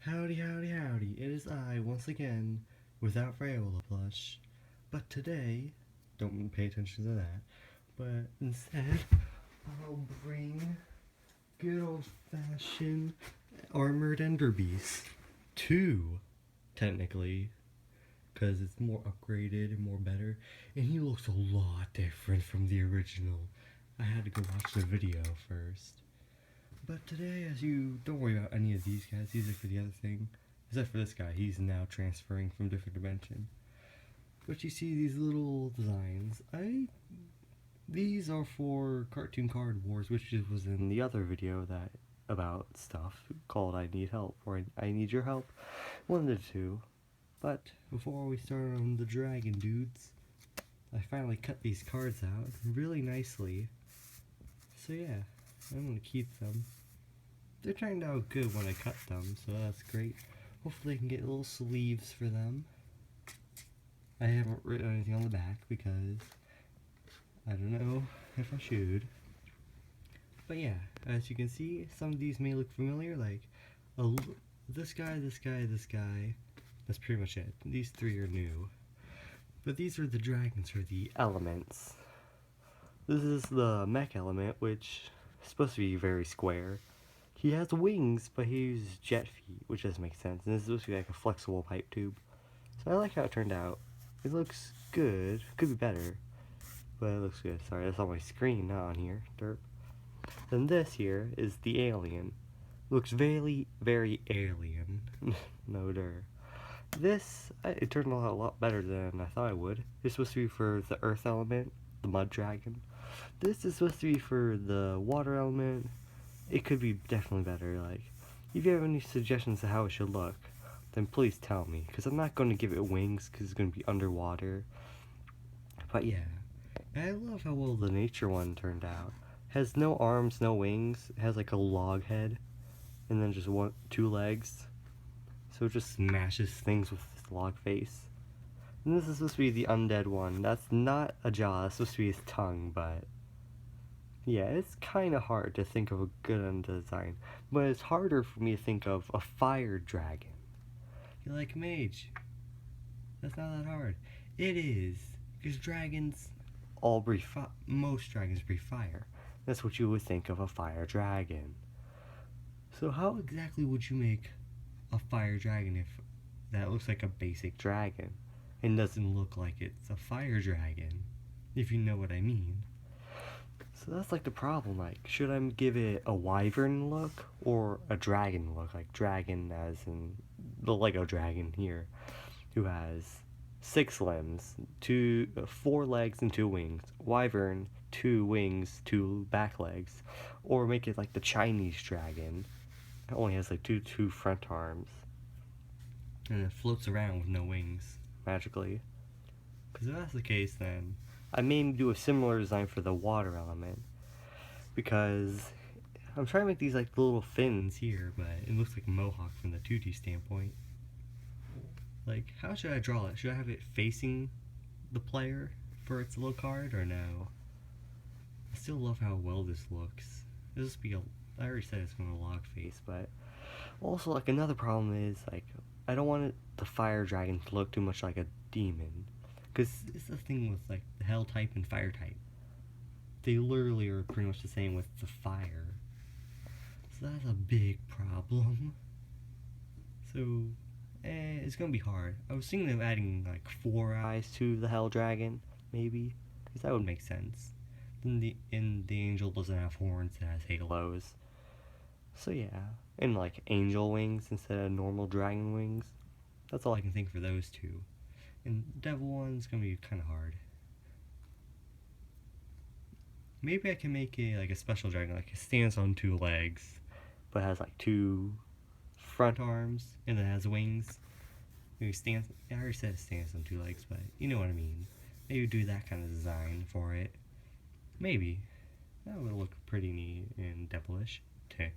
Howdy, howdy, howdy, it is I, once again, without Viola Plush. But today, don't pay attention to that, but instead, I'll bring good old-fashioned Armored Ender Beast 2, technically, because it's more upgraded and more better, and he looks a lot different from the original. I had to go watch the video first. But today, don't worry about any of these guys, these are for the other thing. Except for this guy, he's now transferring from different dimension. But you see these little designs, these are for Cartoon Card Wars, which was in the other video about stuff called I Need Help, or I Need Your Help, one of the two. But before we start on the dragon dudes, I finally cut these cards out really nicely. So yeah, I'm gonna keep them. They turned out good when I cut them, so that's great. Hopefully I can get little sleeves for them. I haven't written anything on the back because I don't know if I should. But yeah, as you can see, some of these may look familiar, like this guy, this guy, this guy. That's pretty much it. These three are new. But these are the dragons, or the elements. This is the mech element, which is supposed to be very square. He has wings, but he uses jet feet, which doesn't make sense. And this is supposed to be like a flexible pipe tube. So I like how it turned out. It looks good. Could be better, but it looks good. Sorry, that's on my screen, not on here. Derp. Then this here is the alien. Looks very, very alien. No der. This, it turned out a lot better than I thought it would. It's supposed to be for the earth element, the mud dragon. This is supposed to be for the water element. It could be definitely better. Like, if you have any suggestions of how it should look, then please tell me, because I'm not going to give it wings, because it's going to be underwater. But yeah, I love how well the nature one turned out. It has no arms, no wings. It has like a log head, and then just two legs. So it just smashes things with its log face. And this is supposed to be the undead one. That's not a jaw, that's supposed to be his tongue, but yeah, it's kind of hard to think of a good undead design. But it's harder for me to think of a fire dragon. You like mage? That's not that hard. It is, because dragons all breathe most dragons breathe fire. That's what you would think of a fire dragon. So how exactly would you make a fire dragon if that looks like a basic dragon and doesn't look like it's a fire dragon, if you know what I mean? So that's like the problem, like, should I give it a wyvern look or a dragon look? Like dragon as in the Lego dragon here, who has 6 limbs, 4 legs and 2 wings. Wyvern, 2 wings, 2 back legs. Or make it like the Chinese dragon. It only has like two front arms. And it floats around with no wings, magically. Because if that's the case, then I may do a similar design for the water element. Because I'm trying to make these like little fins here, but it looks like a mohawk from the 2D standpoint. Like, how should I draw it? Should I have it facing the player for its little card, or no? I still love how well this looks. This will be I already said it's going to log face, but also, like, another problem is, like, I don't want the fire dragon to look too much like a demon, because it's the thing with, like, the hell type and fire type. They literally are pretty much the same with the fire, so that's a big problem. So, it's going to be hard. I was thinking of adding, like, 4 eyes to the hell dragon, maybe, because that would make sense. Then the angel doesn't have horns, it has halos. So yeah, and like angel wings instead of normal dragon wings. That's all I can think for those two. And devil one's gonna be kind of hard. Maybe I can make like a special dragon, like it stands on 2 legs, but has like 2 front arms, and it has wings. Maybe stands. I already said it stands on 2 legs, but you know what I mean. Maybe do that kind of design for it. Maybe that would look pretty neat and devilish. Okay.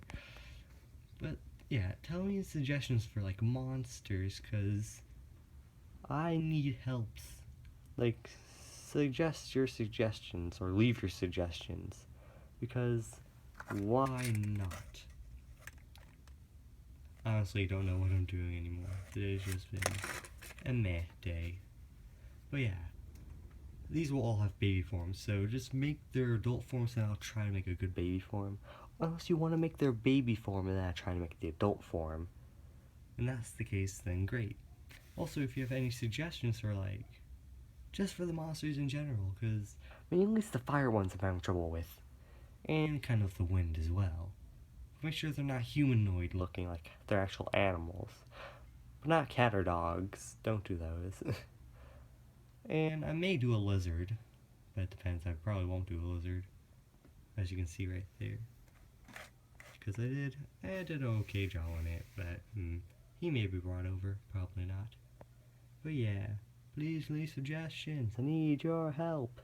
But yeah, tell me suggestions for like monsters, cause I need helps. Like, suggest your suggestions or leave your suggestions, because why not? honestly don't know what I'm doing anymore. Today's just been a meh day. But yeah, these will all have baby forms, so just make their adult forms and I'll try to make a good baby form. Unless you want to make their baby form and then I try to make the adult form. And that's the case, then great. Also, if you have any suggestions for like, just for the monsters in general, because at least the fire ones I'm having trouble with. And kind of the wind as well. Make sure they're not humanoid looking, like they're actual animals. But not cat or dogs. Don't do those. And I may do a lizard. But it depends. I probably won't do a lizard. As you can see right there. Because I did an okay job on it. But he may be brought over. Probably not. But yeah. Please leave suggestions. I need your help.